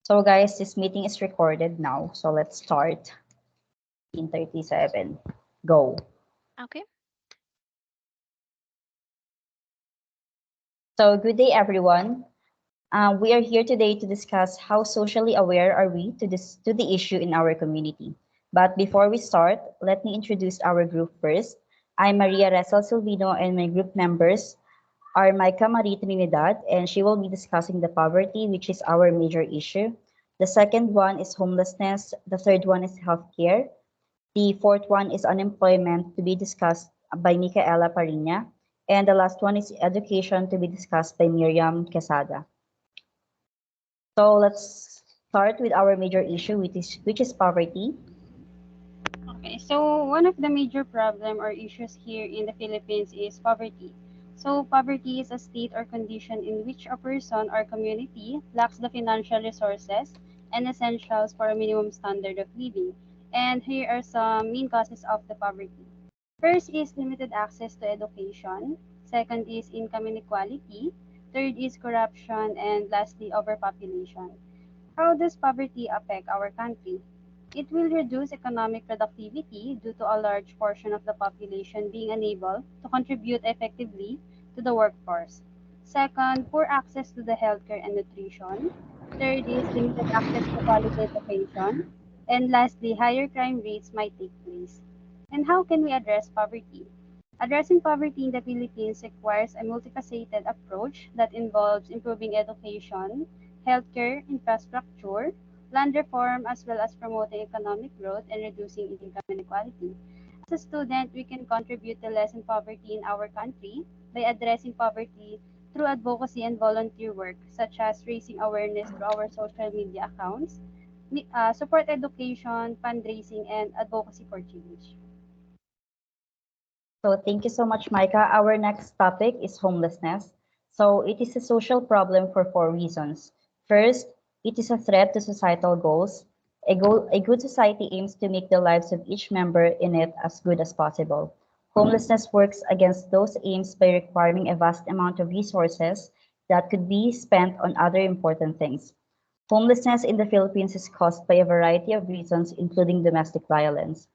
So guys, this meeting is recorded now. So let's start in 37. Go. Okay. So good day, everyone. We are here today to discuss how socially aware are we to the issue in our community. But before we start, let me introduce our group first. I'm Maria Resal Silvino, and my group members are Maika Marie Trinidad, and she will be discussing the poverty, which is our major issue. The second one is homelessness. The third one is healthcare. The fourth one is unemployment, to be discussed by Micaela Parina. And the last one is education, to be discussed by Miriam Quesada. So let's start with our major issue, which is poverty. Okay, so one of the major problem or issues here in the Philippines is poverty. So poverty is a state or condition in which a person or community lacks the financial resources and essentials for a minimum standard of living. And here are some main causes of the poverty. First is limited access to education. Second is income inequality. Third is corruption. And lastly, overpopulation. How does poverty affect our country? It will reduce economic productivity due to a large portion of the population being unable to contribute effectively to the workforce. Second, poor access to the healthcare and nutrition. Third is limited access to quality education. And lastly, higher crime rates might take place. And how can we address poverty? Addressing poverty in the Philippines requires a multifaceted approach that involves improving education, healthcare, infrastructure, land reform, as well as promoting economic growth and reducing income inequality. As a student, we can contribute to lessen poverty in our country by addressing poverty through advocacy and volunteer work, such as raising awareness through our social media accounts, support education, fundraising, and advocacy for change. So thank you so much, Micah. Our next topic is homelessness. So it is a social problem for four reasons. First, it is a threat to societal goals. A good society aims to make the lives of each member in it as good as possible. Homelessness works against those aims by requiring a vast amount of resources that could be spent on other important things. Homelessness in the Philippines is caused by a variety of reasons, including domestic violence.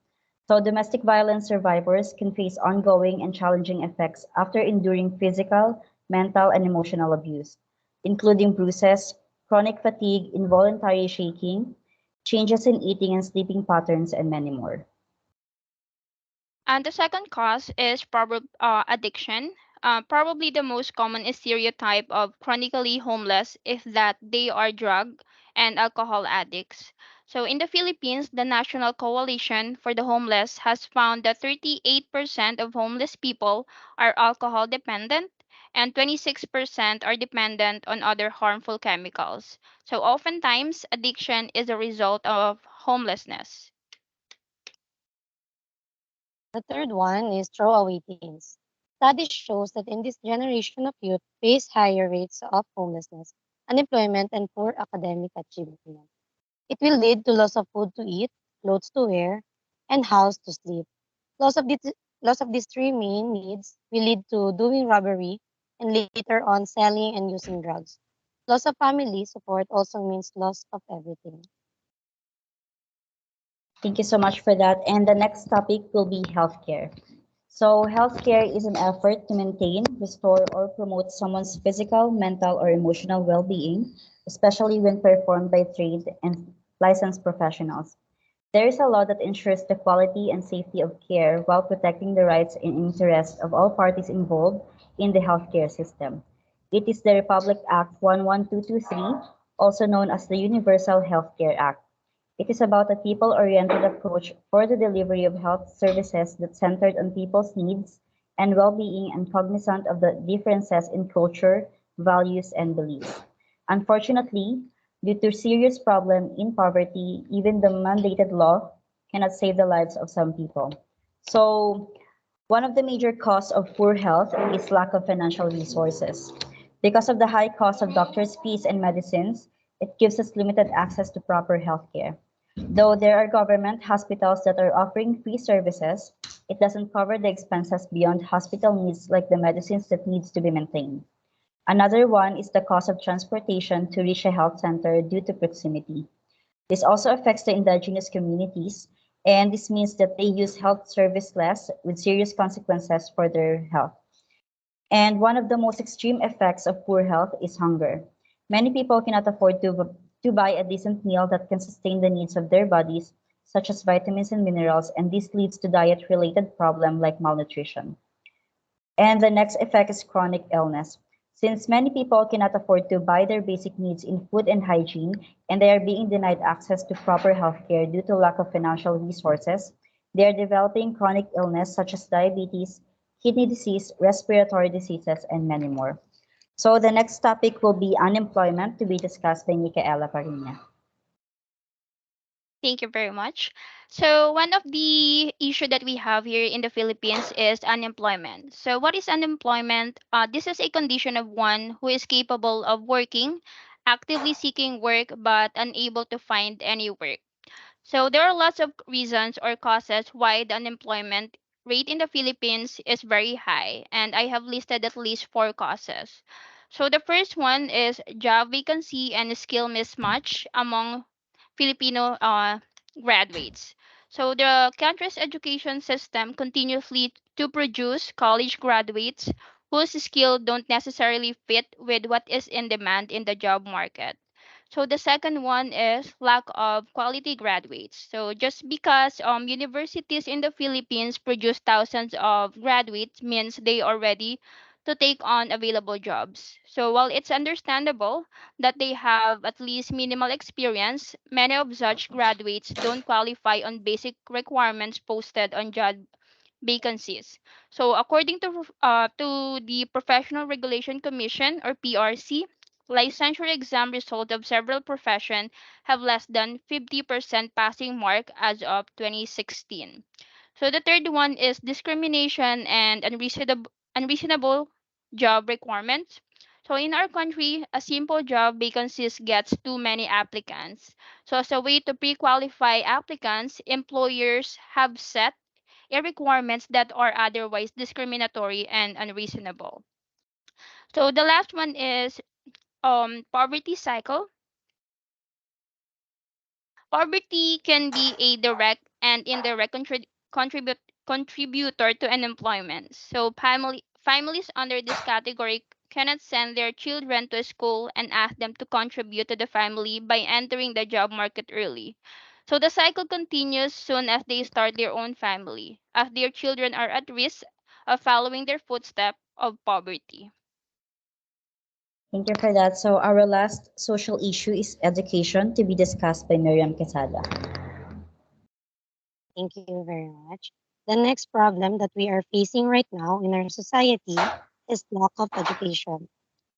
So domestic violence survivors can face ongoing and challenging effects after enduring physical, mental, and emotional abuse, including bruises, chronic fatigue, involuntary shaking, changes in eating and sleeping patterns, and many more. And the second cause is addiction. Probably the most common is stereotype of chronically homeless is that they are drug and alcohol addicts. So in the Philippines, the National Coalition for the Homeless has found that 38% of homeless people are alcohol dependent and 26% are dependent on other harmful chemicals. So oftentimes, addiction is a result of homelessness. The third one is throwaway teens. Studies shows that in this generation of youth face higher rates of homelessness, unemployment, and poor academic achievement. It will lead to loss of food to eat, clothes to wear, and house to sleep. Loss of, these, loss of these three main needs will lead to doing robbery and later on selling and using drugs. Loss of family support also means loss of everything. Thank you so much for that. And the next topic will be healthcare. So healthcare is an effort to maintain, restore, or promote someone's physical, mental, or emotional well-being, especially when performed by trained and licensed professionals. There is a law that ensures the quality and safety of care while protecting the rights and interests of all parties involved in the healthcare system. It is the Republic Act 11223, also known as the Universal Healthcare Act. It is about a people-oriented approach for the delivery of health services that centered on people's needs and well-being and cognizant of the differences in culture, values, and beliefs. Unfortunately, due to serious problem in poverty, even the mandated law cannot save the lives of some people. So, one of the major causes of poor health is lack of financial resources. Because of the high cost of doctors' fees and medicines, it gives us limited access to proper health care. Though there are government hospitals that are offering free services, it doesn't cover the expenses beyond hospital needs like the medicines that needs to be maintained. Another one is the cost of transportation to reach a health center due to proximity. This also affects the indigenous communities, and this means that they use health service less with serious consequences for their health. And one of the most extreme effects of poor health is hunger. Many people cannot afford to buy a decent meal that can sustain the needs of their bodies, such as vitamins and minerals, and this leads to diet-related problems like malnutrition. And the next effect is chronic illness. Since many people cannot afford to buy their basic needs in food and hygiene, and they are being denied access to proper healthcare due to lack of financial resources, they are developing chronic illness such as diabetes, kidney disease, respiratory diseases, and many more. So the next topic will be unemployment to be discussed by Micaela Parina. Thank you very much. So one of the issue that we have here in the Philippines is unemployment. So what is unemployment? This is a condition of one who is capable of working, actively seeking work, but unable to find any work. So there are lots of reasons or causes why the unemployment rate in the Philippines is very high, and I have listed at least four causes. So the first one is job vacancy and skill mismatch among Filipino graduates. So the country's education system continuously to produce college graduates whose skill don't necessarily fit with what is in demand in the job market. So the second one is lack of quality graduates. So just because universities in the Philippines produce thousands of graduates means they are ready to take on available jobs. So while it's understandable that they have at least minimal experience, many of such graduates don't qualify on basic requirements posted on job vacancies. So according to the Professional Regulation Commission or PRC, licensure exam result of several profession have less than 50% passing mark as of 2016. So the third one is discrimination and unreasonable job requirements. So in our country, a simple job vacancies gets too many applicants. So as a way to pre-qualify applicants, employers have set requirements that are otherwise discriminatory and unreasonable. So the last one is poverty cycle. Poverty can be a direct and indirect contributor to unemployment. So families under this category cannot send their children to school and ask them to contribute to the family by entering the job market early. So the cycle continues soon as they start their own family, as their children are at risk of following their footsteps of poverty. Thank you for that. So our last social issue is education to be discussed by Miriam Quesada. Thank you very much. The next problem that we are facing right now in our society is lack of education.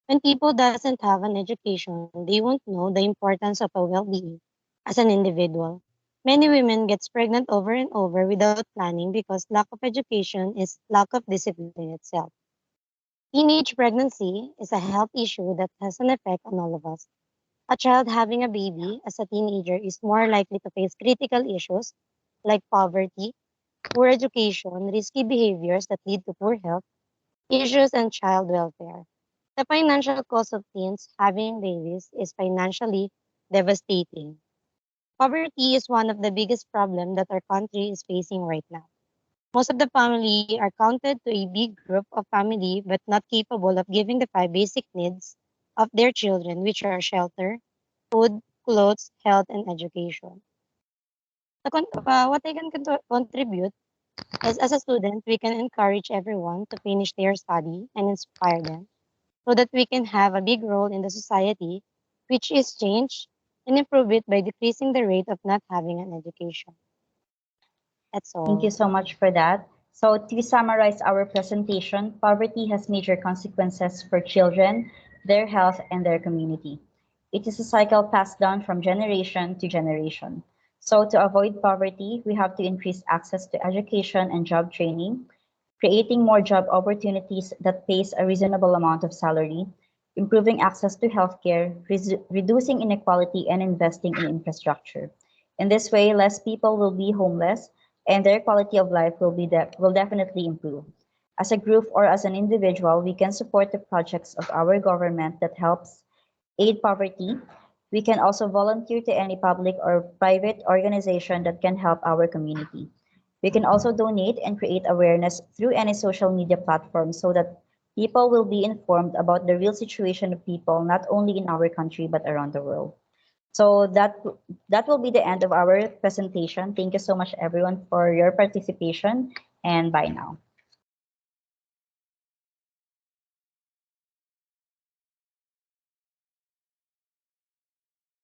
When people doesn't have an education, they won't know the importance of a well-being as an individual. Many women gets pregnant over and over without planning because lack of education is lack of discipline itself. Teenage pregnancy is a health issue that has an effect on all of us. A child having a baby as a teenager is more likely to face critical issues like poverty, poor education, risky behaviors that lead to poor health, issues, and child welfare. The financial cost of teens having babies is financially devastating. Poverty is one of the biggest problems that our country is facing right now. Most of the family are counted to a big group of family but not capable of giving the five basic needs of their children, which are shelter, food, clothes, health, and education. What I can contribute is as a student, we can encourage everyone to finish their study and inspire them so that we can have a big role in the society, which is change and improve it by decreasing the rate of not having an education. That's Thank you all. so much for that. So to summarize our presentation, poverty has major consequences for children, their health, and their community. It is a cycle passed down from generation to generation. So to avoid poverty, we have to increase access to education and job training, creating more job opportunities that pays a reasonable amount of salary, improving access to healthcare, reducing inequality, and investing in infrastructure. In this way, less people will be homeless, and their quality of life will definitely improve. As a group or as an individual, we can support the projects of our government that helps aid poverty. We can also volunteer to any public or private organization that can help our community. We can also donate and create awareness through any social media platform so that people will be informed about the real situation of people, not only in our country, but around the world. So that will be the end of our presentation. Thank you so much, everyone, for your participation, and bye now.